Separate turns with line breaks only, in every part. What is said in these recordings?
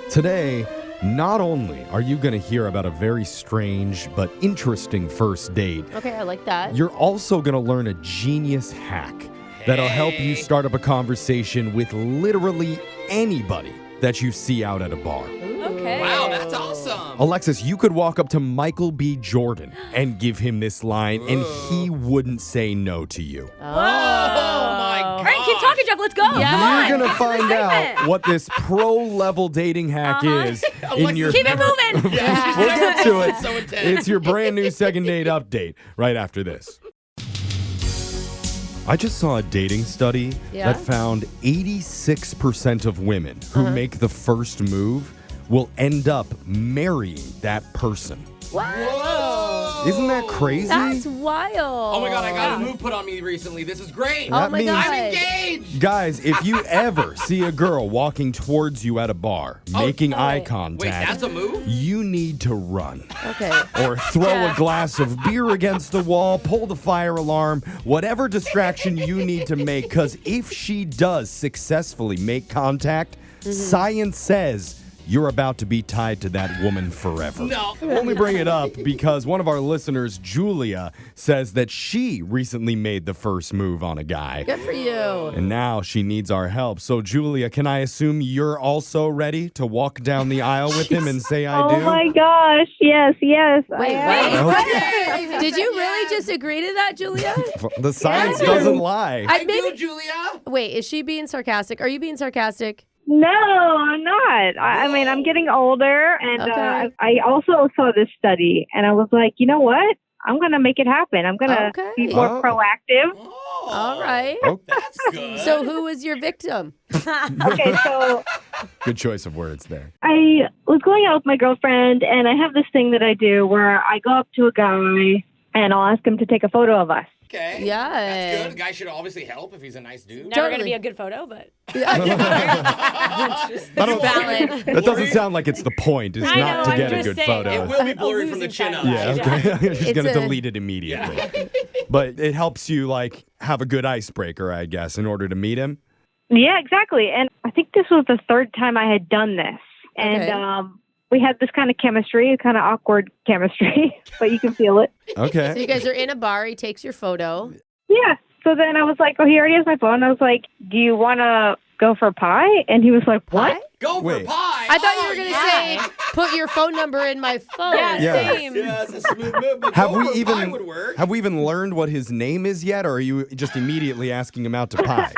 Today, not only are you going to hear about a very strange but interesting first date,
Okay, I like that.
you're also going to learn a genius hack that'll help you start up a conversation with literally anybody that you see out at a bar.
Okay.
Wow, that's awesome.
Alexis, you could walk up to Michael B. Jordan and give him this line, and he wouldn't say no to you.
Oh my
All
god.
right, keep talking, Jeff. Let's go.
Yeah.
Come on.
You're going to find out
Segment.
what this pro-level dating hack is in your...
Keep it moving.
We'll get to it.
So intense.
It's your brand new second date update right after this. I just saw a dating study
Yeah?
that found 86% of women who make the first move will end up marrying that person.
Wow.
Isn't that crazy?
That's wild.
Oh my god, I got a move put on me recently. This is great.
Oh my
means-
God.
I'm engaged.
Guys, if you ever see a girl walking towards you at a bar, making eye
Wait,
contact,
that's a move?
you need to run.
Okay.
Or throw a glass of beer against the wall, pull the fire alarm, whatever distraction you need to make. Because if she does successfully make contact, science says you're about to be tied to that woman forever.
No.
I only bring it up because one of our listeners, Julia, says that she recently made the first move on a guy.
Good for you.
And now she needs our help. So, Julia, can I assume you're also ready to walk down the aisle with him and say I do?
Oh my gosh, yes.
Wait,
Okay.
Did you really just agree to that, Julia?
The science doesn't lie.
I do, Julia.
Wait, is she being sarcastic? Are you being sarcastic?
No, I'm not. I mean, I'm getting older, and
Okay.
I also saw this study, and I was like, you know what? I'm going to make it happen. I'm going to
Okay.
be more
Oh.
proactive.
Oh,
All right.
That's good.
So who is your victim?
Okay, so
Good choice of words there.
I was going out with my girlfriend, and I have this thing that I do where I go up to a guy, and I'll ask him to take a photo of us.
Okay.
Yeah.
That's good. The guy should obviously help if he's a nice dude.
Never going
Totally.
to be a good photo, but
I don't-
Valid.
That doesn't sound like it's the point. It's
I
not
know,
to
I'm
get a
just
good
saying.
photo.
It will be
A
blurry from the
losing
chin
side.
up.
Yeah, okay. You're just
It's
going to
a-
delete it immediately. But it helps you, like, have a good icebreaker, I guess, in order to meet him.
Yeah, exactly. And I think this was the third time I had done this. And
Okay.
we had this kind of chemistry, kind of awkward chemistry, but you can feel it.
So
Okay.
you guys are in a bar. He takes your photo.
Yeah. So then I was like, oh, he already has my phone. I was like, do you want to go for pie? And he was like, what?
Pie?
Go for
Wait.
pie.
I thought you were going to say, put your phone number in my phone.
yeah,
Yeah.
same.
Yeah, it's a smooth move, but
Have
go
we
for pie
even
would work.
have we even learned what his name is yet, or are you just immediately asking him out to pie?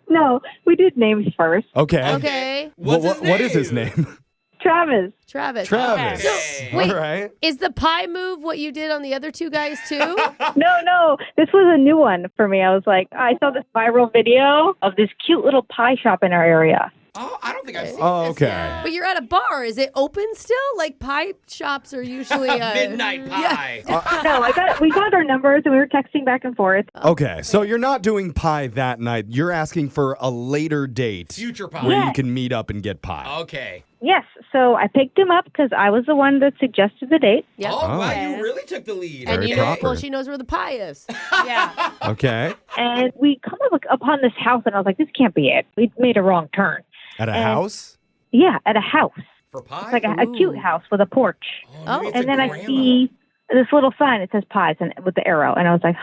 No, we did names first.
Okay.
Okay.
What's his
What is his
name?
name?
Travis.
Travis.
Travis.
Okay.
Wait.
All right.
Is the pie move what you did on the other two guys too?
No, this was a new one for me. I was like, I saw this viral video of this cute little pie shop in our area.
Oh, I don't think I've seen
Oh,
this
okay.
yet.
But you're at a bar. Is it open still? Like pie shops are usually
Midnight pie.
No, we got our numbers and we were texting back and forth.
Okay, so you're not doing pie that night. You're asking for a later date
Future pie.
where you can meet up and get pie.
Okay.
Yes, so I picked him up because I was the one that suggested the date.
Yep.
Oh, wow,
Okay.
you really took the lead.
And
Very
you know,
proper.
well, she knows where the pie is.
Yeah.
Okay.
And we come upon this house and I was like, this can't be it. We made a wrong turn.
At a
And-
house?
Yeah, at a house.
For pie?
It's like a cute house with a porch.
Oh, maybe it's
And
a
then I
grandma.
see this little sign. It says pies and with the arrow. And I was like,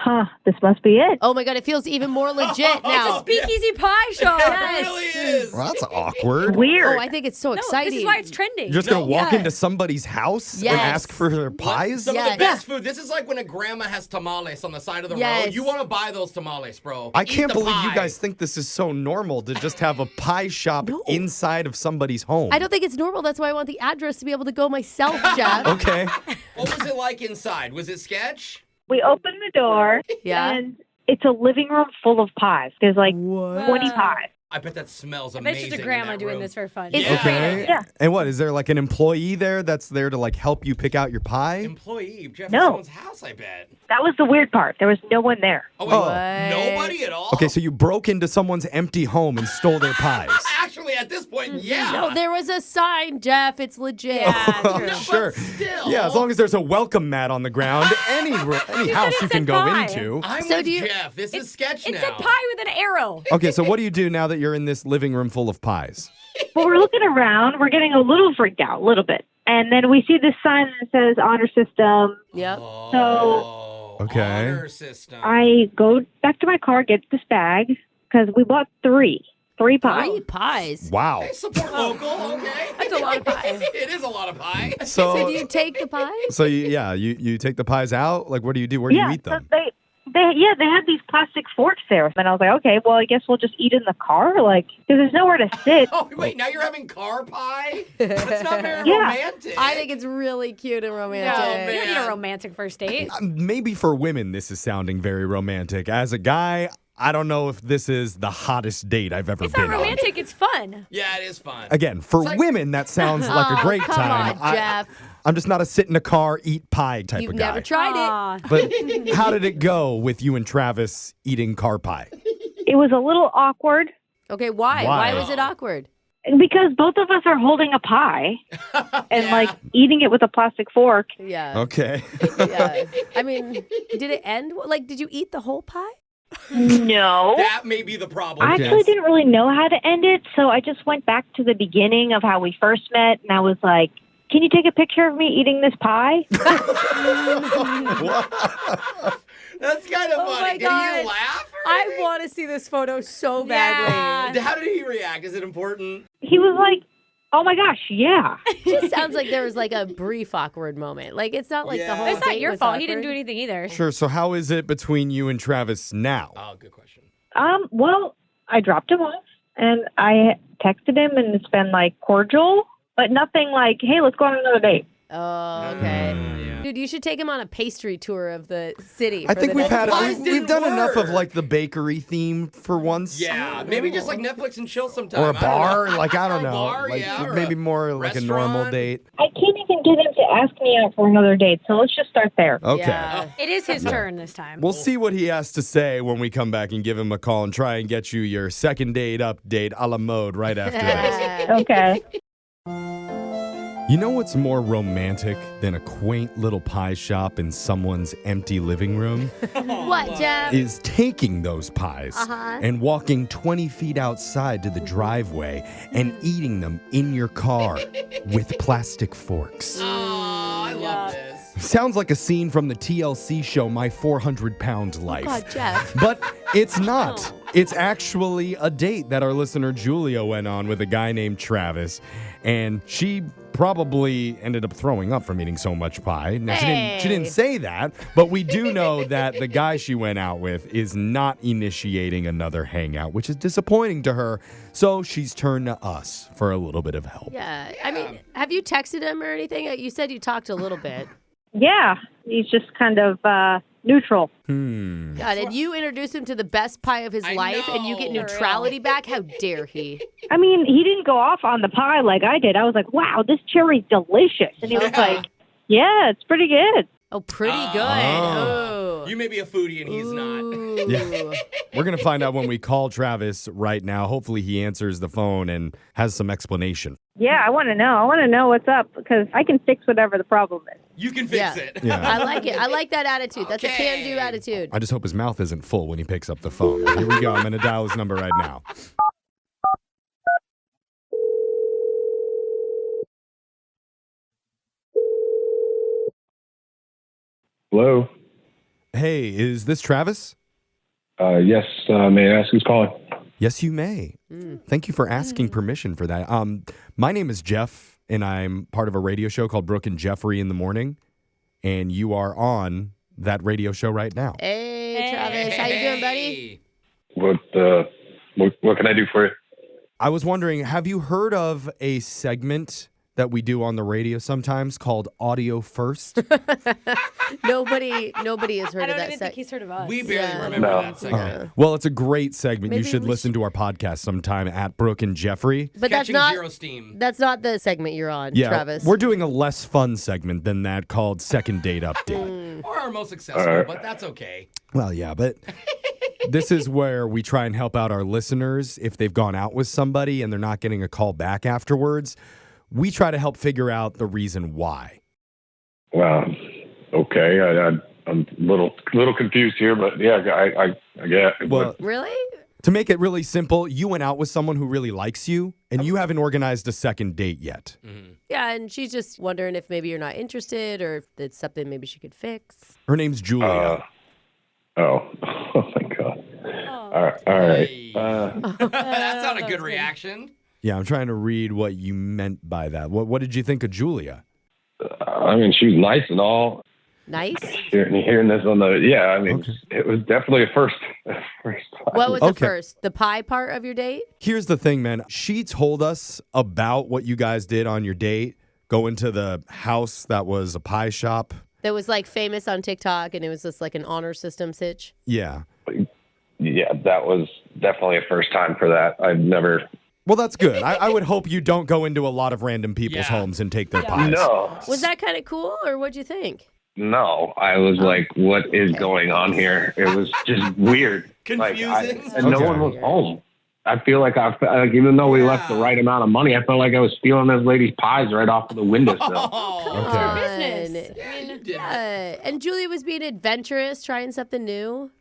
this must be it.
Oh my God, it feels even more legit now.
Speakeasy pie shop.
It really is.
Well, that's awkward.
Weird.
Oh, I think it's so
No,
exciting.
this is why it's trending.
You're just going to walk
Yeah.
into somebody's house and
Yes.
ask for their pies?
Some of
Yes.
the best food. This is like when a grandma has tamales on the side of the
Yes.
road. You want to buy those tamales, bro.
I
Eat
can't
the
believe you
pie.
guys think this is so normal to just have a pie shop
No.
inside of somebody's home.
I don't think it's normal. That's why I want the address to be able to go myself, Jeff.
Okay.
What was it like inside? Was it sketch?
We opened the door
Yeah.
and it's a living room full of pies. There's like 20 pies.
I bet that smells
I bet
amazing.
it's just a
in
grandma
that
doing
room.
this for fun.
Is
Yeah.
Okay.
Yeah.
And what, is there like an employee there that's there to like help you pick out your pie?
Employee, Jeff,
No.
at someone's house, I bet.
That was the weird part. There was no one there.
Oh, wait,
Oh.
nobody at all?
Okay, so you broke into someone's empty home and stole their pies.
Actually, at this point, yeah.
No, there was a sign, Jeff. It's legit.
Yeah, true.
But
Sure.
still.
Yeah, as long as there's a welcome mat on the ground, any house you can
said
go
pie.
into.
I'm
So
with
do you-
Jeff. This is sketch
It
now.
said pie with an arrow.
Okay, so what do you do now that you're in this living room full of pies?
Well, we're looking around. We're getting a little freaked out, a little bit. And then we see this sign that says honor system.
Yep.
Oh,
Okay.
honor system.
I go back to my car, get this bag, because we bought three pies.
3 pies.
Wow.
Hey, support local, okay?
That's a lot of pie.
It is a lot of pie.
So do
So,
you take the pies?
you take the pies out? Like, what do you do? Where do you eat them?
So they had these plastic forks there. And I was like, okay, well, I guess we'll just eat in the car, like, because there's nowhere to sit.
Oh, wait, now you're having car pie? That's not very
Yeah.
romantic.
I think it's really cute and romantic.
No,
man.
you don't need a romantic first date.
Maybe for women, this is sounding very romantic. As a guy, I don't know if this is the hottest date I've ever
It's
been
not romantic. It's fun.
Yeah, it is fun.
Again, for
It's like-
women, that sounds like a
Oh,
great
come
time.
on, Jeff.
I'm just not a sit in a car, eat pie type
You've
of guy.
never tried it.
Aw.
But how did it go with you and Travis eating car pie?
It was a little awkward
Okay, why?
Why?
Why was it awkward?
because both of us are holding a pie and,
Yeah.
like, eating it with a plastic fork.
Yeah.
Okay.
Yeah. I mean, did it end? Like, did you eat the whole pie?
No.
That may be the problem.
I
Okay.
actually didn't really know how to end it, so I just went back to the beginning of how we first met, and I was like, can you take a picture of me eating this pie?
That's kind of
Oh
funny.
my
Did
God.
he laugh? Or
I want to see this photo so badly.
Yeah.
How did he react? Is it important?
He was like, oh my gosh, yeah.
It just sounds like there was like a brief awkward moment. Like it's not like the
Yeah.
whole
It's not
date
your
was
fault. He didn't
awkward.
do anything either.
Sure. So how is it between you and Travis now?
Oh, good question.
Well, I dropped him off, and I texted him, and it's been, like, cordial, but nothing like, hey, let's go on another date.
Oh, okay.
yeah.
Dude, you should take him on a pastry tour of the city.
I
for
think
the
we've
next
had
Pies
we've
didn't
done enough of
work.
like the bakery theme for once.
Yeah, maybe just like Netflix and chill sometime.
Or a
I don't know.
bar, like I
Or
don't
a
know,
bar,
like
yeah, or
maybe
a
more like a normal
restaurant.
date.
I can't even get him to ask me out for another date, so let's just start there.
Okay.
Yeah.
It is his turn this time.
We'll see what he has to say when we come back and give him a call and try and get you your second date update a la mode right after this.
Okay.
You know what's more romantic than a quaint little pie shop in someone's empty living room?
What, Jeff?
Is taking those pies
Uh-huh.
and walking 20 feet outside to the driveway and eating them in your car with plastic forks.
Oh, I love this.
Sounds like a scene from the TLC show My 400-Pound Life.
God, Jeff.
But it's not. It's actually a date that our listener Julia went on with a guy named Travis. And she probably ended up throwing up from eating so much pie. Now, she didn't
Hey.
say that, but we do know that the guy she went out with is not initiating another hangout, which is disappointing to her. So she's turned to us for a little bit of help.
Yeah. I mean, have you texted him or anything? You said you talked a little bit.
Yeah, he's just kind of neutral.
God, and you introduced him to the best pie of his
I
life, and you get
know.
neutrality back? How dare he?
I mean, he didn't go off on the pie like I did. I was like, wow, this cherry's delicious. And he was
Yeah.
like, yeah, it's pretty good.
Oh, pretty good.
Oh.
Oh.
You may be a foodie and he's not.
Ooh.
Yeah. We're going to find out when we call Travis right now. Hopefully he answers the phone and has some explanation.
Yeah, I want to know. I want to know what's up because I can fix whatever the problem is.
You can fix
Yeah.
it.
Yeah.
I like it. I like that attitude. That's a
Okay.
can-do attitude.
I just hope his mouth isn't full when he picks up the phone. Here we go. I'm going to dial his number right now.
Hello.
Hey, is this Travis?
Yes. May I ask who's calling?
Yes, you may. Thank you for asking permission for that. My name is Jeff, and I'm part of a radio show called Brooke and Jeffrey in the Morning, and you are on that radio show right now.
Hey, Travis. How you doing, buddy?
What can I do for you?
I was wondering, have you heard of a segment that we do on the radio sometimes called Audio First?
Nobody has heard
I
of
don't
that.
even think he's heard of us.
We barely
Yeah.
remember
No.
that segment.
Well, it's a great segment.
Maybe
you should
we
listen to our podcast sometime at Brooke and Jeffrey.
But that's
Catching
not
zero steam.
that's not the segment you're on,
Yeah,
Travis.
we're doing a less fun segment than that called Second Date Update.
Or our most successful,
Alright.
but that's okay.
Well, yeah, but This is where we try and help out our listeners if they've gone out with somebody and they're not getting a call back afterwards. We try to help figure out the reason why.
Well, okay. I'm a little confused here, but yeah, I get it.
Well,
Really?
to make it really simple, you went out with someone who really likes you, and you haven't organized a second date yet.
Yeah, and she's just wondering if maybe you're not interested or if it's something maybe she could fix.
Her name's Julia.
Oh my God. All right.
That's not a good reaction.
Yeah, I'm trying to read what you meant by that. What did you think of Julia?
I mean, she was nice and all.
Nice?
Hearing this on it was definitely a first.
What was the first? The pie part of your date?
Here's the thing, man. She told us about what you guys did on your date, going to the house that was a pie shop.
That was like famous on TikTok and it was just like an honor system sitch?
Yeah.
Yeah, that was definitely a first time for that. I've never.
Well, that's good. I would hope you don't go into a lot of random people's homes and take their pies.
No.
Was that kind of cool or what'd you think?
No, I was like, what is going on here? It was just weird.
Confusing.
And no one was home. I feel like even though we left the right amount of money, I felt like I was stealing this lady's pies right off of the windowsill.
Oh,
It's your business.
yeah, you did it.
And Julia was being adventurous, trying something new.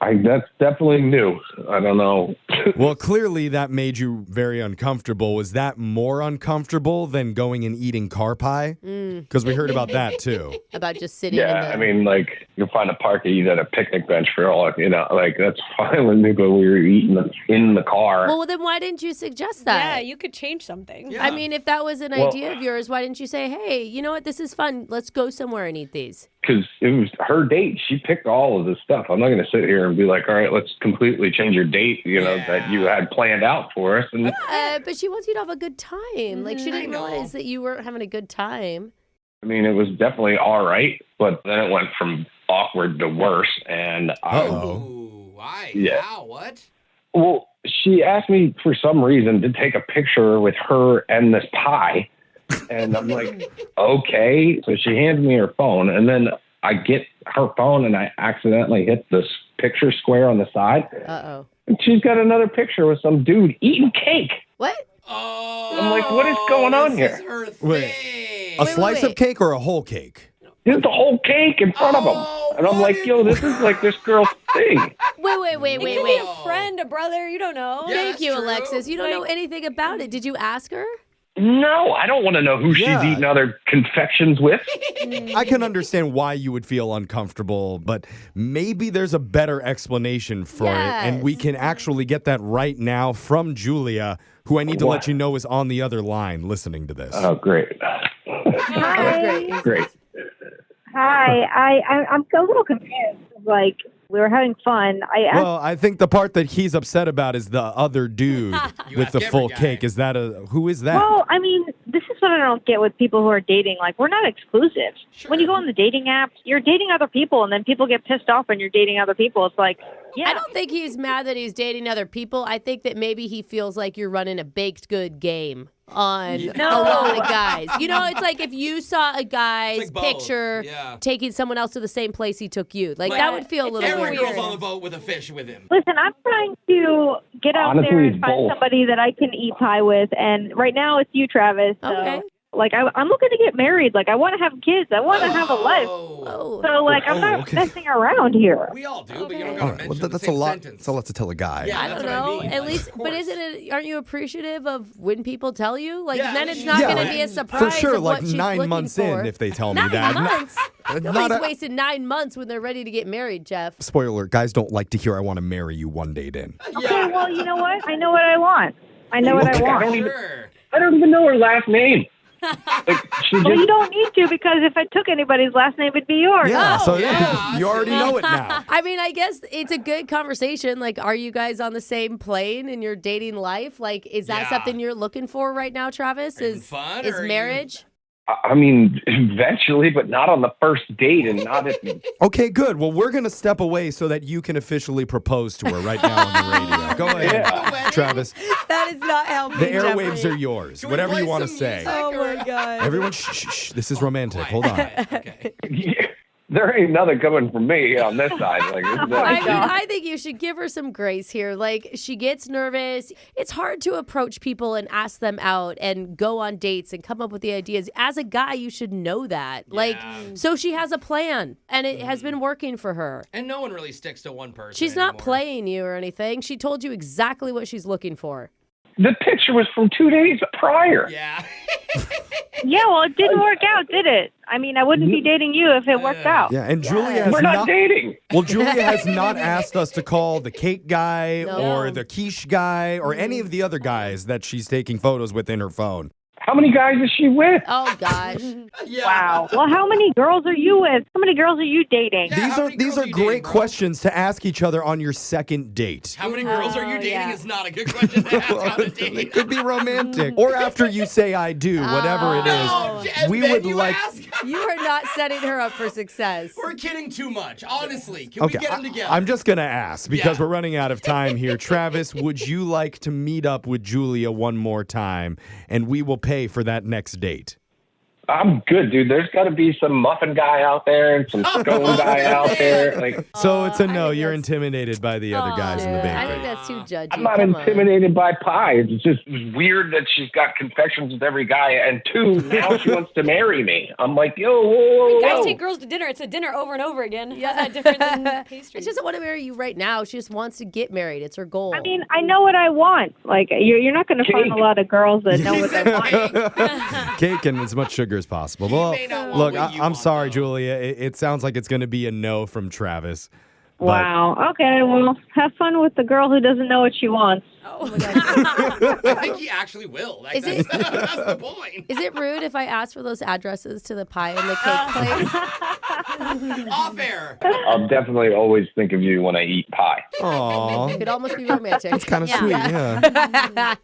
That's definitely new. I don't know.
Well, clearly that made you very uncomfortable. Was that more uncomfortable than going and eating car pie? Because we heard about that too.
About just sitting in the...
I mean, like, you'll find a park to eat at a picnic bench for all, like, that's fine with me, but we were eating in the car.
Well, then why didn't you suggest that?
Yeah, you could change something.
Yeah.
I mean, if that was an idea of yours, why didn't you say, hey, you know what, this is fun. Let's go somewhere and eat these.
Because it was her date. She picked all of this stuff. I'm not going to sit here and be like, all right, let's completely change your date, that you had planned out for us. And
But she wants you to have a good time. Like, she didn't realize that you weren't having a good time.
I mean, it was definitely all right, but then it went from awkward to worse. And
Ooh, why?
Yeah.
Wow, what?
well, she asked me for some reason to take a picture with her and this pie. And I'm like, okay. So she handed me her phone, and then I get her phone, and I accidentally hit this picture square on the side.
Uh-oh.
And she's got another picture with some dude eating cake.
What?
Oh,
I'm like, what is going on here?
This is her
Wait.
thing.
A slice of cake or a whole cake?
There's the whole cake in front of him. And I'm like, yo, this is like this girl's thing.
Wait.
It could be a friend, a brother. You don't know.
Yeah.
Thank
that's
you,
true.
Alexis. You don't know anything about it. Did you ask her?
No, I don't want to know who
Yeah.
she's eating other confections with.
I can understand why you would feel uncomfortable, but maybe there's a better explanation for it. And we
Yes.
can actually get that right now from Julia, who I need to let you know is on the other line listening to this.
Oh, great.
Great.
Great.
Hi, I'm a little confused. Like, we were having fun. I asked,
Well, I think the part that he's upset about is the other dude with
ask
the full
every guy.
cake. Is that who is that?
well, I mean, this is what I don't get with people who are dating. Like, we're not exclusive.
Sure.
When you go on the dating apps, you're dating other people, and then people get pissed off when you're dating other people. It's like, yeah.
I don't think he's mad that he's dating other people. I think that maybe he feels like you're running a baked good game on a lot of guys. You know, it's like if you saw a guy's
It's like both.
picture
Yeah.
taking someone else to the same place he took you. Like,
Like,
that would feel a little
Every
weird.
girl's on the boat with a fish with him.
Listen, I'm trying to get out
Honestly,
there and
it's
find
both.
somebody that I can eat pie with, and right now it's you, Travis. So,
Okay.
like, I'm looking to get married. Like, I want to have kids. I want to have a life.
Oh.
So, like, I'm not
okay.
messing around here.
We all do, but you don't
Okay.
gotta
All right,
mention
well,
the
that's a
same
lot.
sentence.
That's a lot to tell a guy.
Yeah.
I
that's
don't
what I
know.
mean.
At
Like,
least,
of
but
course.
isn't it? Aren't you appreciative of when people tell you? Like,
Yeah,
then it's not
yeah.
going to be a
For
surprise.
sure,
of
like
what she's
9
looking
months
for.
in, if they tell me
9
that.
months.
Not
Nobody's
a-
wasted 9 months when they're ready to get married, Jeff.
Spoiler alert, guys don't like to hear I want to marry you one date in.
Okay, well, you know what? I know what I want. I know what I
Okay, I
want.
don't even-
Sure.
I don't even know her last name. Like, she
Well,
just
you don't need to, because if I took anybody's last name, it'd be yours.
Yeah, so
yeah.
you already know it now.
I mean, I guess it's a good conversation. Like, are you guys on the same plane in your dating life? Like, is that
Yeah.
something you're looking for right now, Travis?
Are you
Is
fun,
is
or are you-
marriage?
I mean, eventually, but not on the first date and not at.
Okay, good. Well, we're going to step away so that you can officially propose to her right now on the radio. Go ahead,
Yeah.
Travis.
That is not helping.
The airwaves are yours.
Can we
Whatever
play
you want to
some
say.
music,
Oh
or-
my god.
Everyone, shh, shh, shh. This is romantic. Hold on.
Okay.
Yeah. there ain't nothing coming from me on this side. Like,
I think you should give her some grace here. Like, she gets nervous. It's hard to approach people and ask them out and go on dates and come up with the ideas. As a guy, you should know that.
Yeah.
Like, so she has a plan, and it has been working for her.
And no one really sticks to one person.
She's not
anymore.
playing you or anything. She told you exactly what she's looking for.
the picture was from 2 days prior.
Yeah.
Yeah, well, it didn't work out, did it? I mean, I wouldn't be dating you if it worked out.
Yeah, and Julia has
We're not dating.
Well, Julia has not asked us to call the cake guy
No.
or the quiche guy or any of the other guys that she's taking photos with in her phone.
How many guys is she with?
Oh, gosh.
Yeah.
Wow. Well, how many girls are you with? How many girls are you dating?
Yeah, how many
These
girls
are
are you dating,
great
bro?
questions to ask each other on your second date.
How many girls are you dating
yeah.
is not a good question to ask on a
It
date.
could be romantic. Or after you say I do, whatever it is.
No, and
We
then
would
you
like-
ask?
You are not setting her up for success.
We're kidding too much. Honestly, can we get them together?
I'm just going to ask because
Yeah.
we're running out of time here. Travis, would you like to meet up with Julia one more time and we will pay for that next date?
I'm good, dude. There's got to be some muffin guy out there and some scone guy out there. Like,
So it's a
I
no.
think
You're
that's-
intimidated by the other guys in the
I
bakery.
think that's too judgy.
I'm not
Come on.
intimidated by pie. It's just weird that she's got confections with every guy. And two, now she wants to marry me. I'm like, yo, whoa, whoa,
Guys
whoa.
take girls to dinner. It's a dinner over and over again. How's that different than pastry?
She doesn't want to marry you right now. She just wants to get married. It's her goal.
I mean, I know what I want. Like, you're not going to find a lot of girls that know what they want.
Cake and as much sugar as possible. Well,
may not want
look,
what you
I'm
want,
sorry,
though.
Julia. It sounds like it's going to be a no from Travis. But
Wow. Okay, well, have fun with the girl who doesn't know what she wants.
oh my God.
I think he actually will. Like,
Is
that's,
it-
that's the point.
Is it rude if I ask for those addresses to the pie and the cake place?
Off air.
I'll definitely always think of you when I eat pie.
aw,
It could almost be romantic.
it's kind of
Yeah.
sweet. Yeah.